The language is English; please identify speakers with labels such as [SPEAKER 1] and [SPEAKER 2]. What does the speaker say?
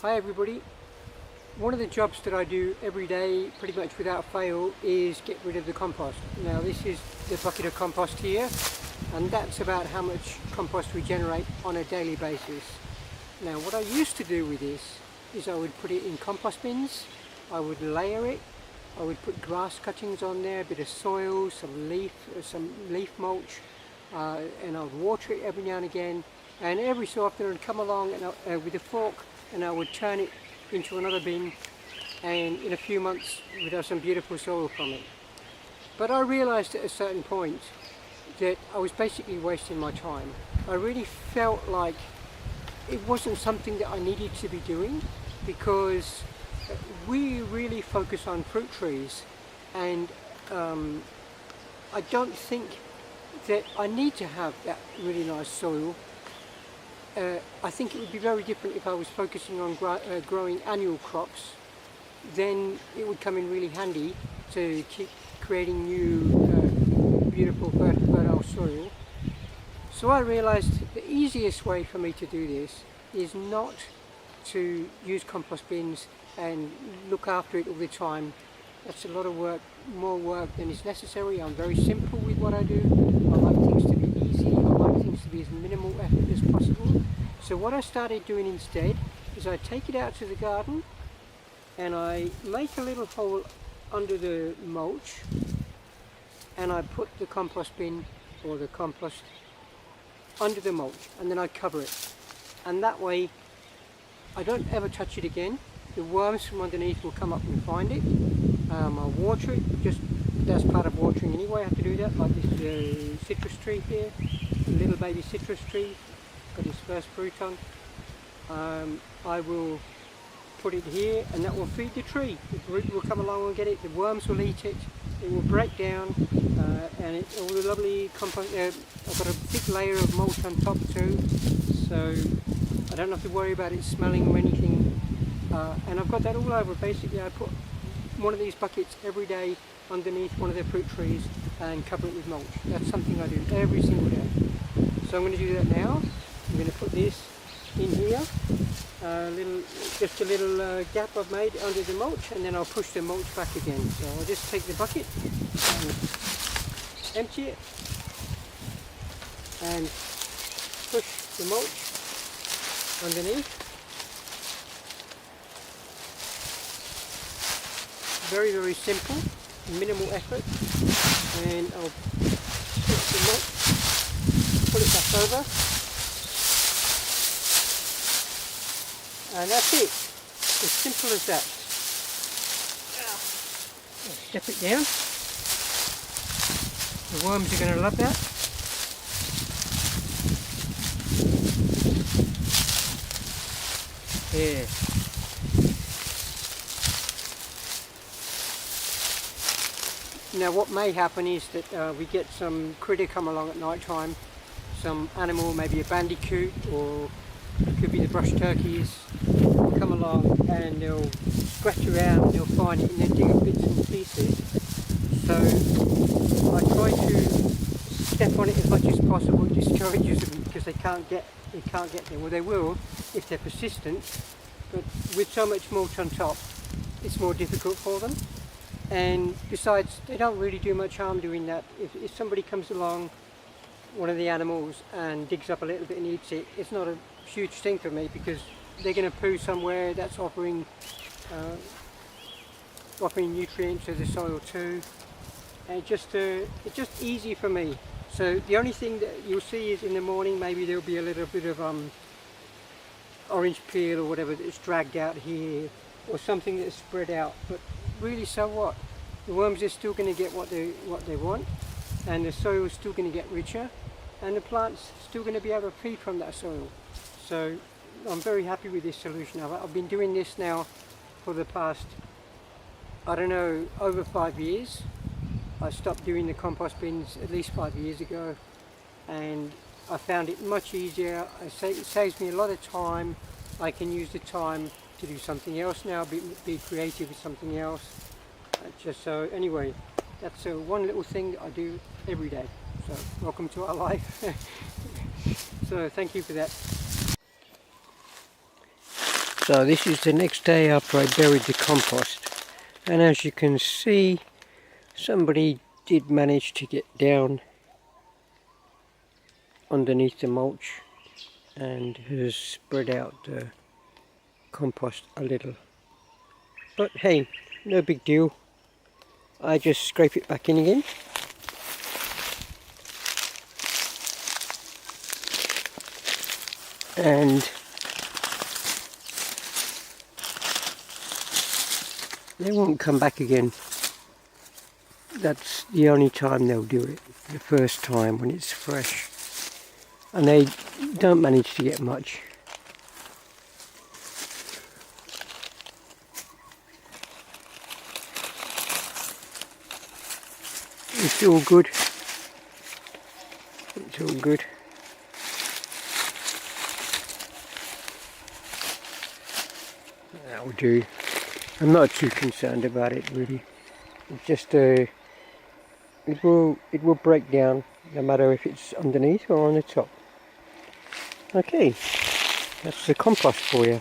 [SPEAKER 1] Hi everybody. One of the jobs that I do every day, pretty much without fail, is get rid of the compost. Now this is the bucket of compost here, and that's about how much compost we generate on a daily basis. Now what I used to do with this is I would put it in compost bins, I would layer it, I would put grass cuttings on there, a bit of soil, some leaf mulch, and I would water it every now and again, and every so often I would come along and with a fork and I would turn it into another bin, and in a few months we'd have some beautiful soil from it. But I realised at a certain point that I was basically wasting my time. I really felt like it wasn't something that I needed to be doing, because we really focus on fruit trees, and I don't think that I need to have that really nice soil. I think it would be very different if I was focusing on growing annual crops. Then it would come in really handy to keep creating new beautiful fertile soil. So I realised the easiest way for me to do this is not to use compost bins and look after it all the time. That's a lot of work, more work than is necessary. I'm very simple with what I do. I like things to be easy. I like things to be as minimal effort as possible. So what I started doing instead is I take it out to the garden and I make a little hole under the mulch, and I put the compost bin or the compost under the mulch, and then I cover it. And that way I don't ever touch it again. The worms from underneath will come up and find it. I'll water it, just that's part of watering anyway. I have to do that, like this citrus tree here, a little baby citrus tree, got its first fruit on. I will put it here, and that will feed the tree. The root will come along and get it, the worms will eat it, it will break down, and it's all the lovely compost. I've got a big layer of mulch on top too, so I don't have to worry about it smelling or anything. And I've got that all over. Basically I put one of these buckets every day underneath one of the fruit trees and cover it with mulch. That's something I do every single day. So I'm going to do that now. I'm going to put this in here, just a little gap I've made under the mulch, and then I'll push the mulch back again. So I'll just take the bucket and empty it and push the mulch underneath. Very, very simple, minimal effort, and I'll push the mulch, pull it back over, and that's it. As simple as that. I'll step it down. The worms are going to love that. Yeah. Now what may happen is that we get some critter come along at night time, some animal, maybe a bandicoot, or it could be the brush turkeys, come along and they'll scratch around, they'll find it and then dig up bits and pieces. So I try to step on it as much as possible. It discourages them because they can't get there. Well, they will if they're persistent, but with so much mulch on top, it's more difficult for them. And besides, they don't really do much harm doing that. If somebody comes along, one of the animals, and digs up a little bit and eats it, it's not a huge thing for me, because they're going to poo somewhere that's offering nutrients to the soil too. And it's just easy for me. So the only thing that you'll see is in the morning maybe there'll be a little bit of orange peel or whatever that's dragged out here, or something that's spread out. But really, so what? The worms are still going to get what they want, and the soil is still going to get richer, and the plant's still going to be able to feed from that soil. So I'm very happy with this solution. I've been doing this now for the past, I don't know, over 5 years. I stopped doing the compost bins at least 5 years ago, and I found it much easier. It saves me a lot of time. I can use the time to do something else now, be creative with something else. So anyway, that's one little thing that I do every day. So welcome to our life. So thank you for that. So this is the next day after I buried the compost, and as you can see, somebody did manage to get down underneath the mulch and has spread out the compost a little. But hey, no big deal. I just scrape it back in again. And they won't come back again. That's the only time they'll do it, the first time when it's fresh. And they don't manage to get much. It's all good. It's all good. That will do. I'm not too concerned about it really. It's just it will break down no matter if it's underneath or on the top. Okay, that's the compost for you.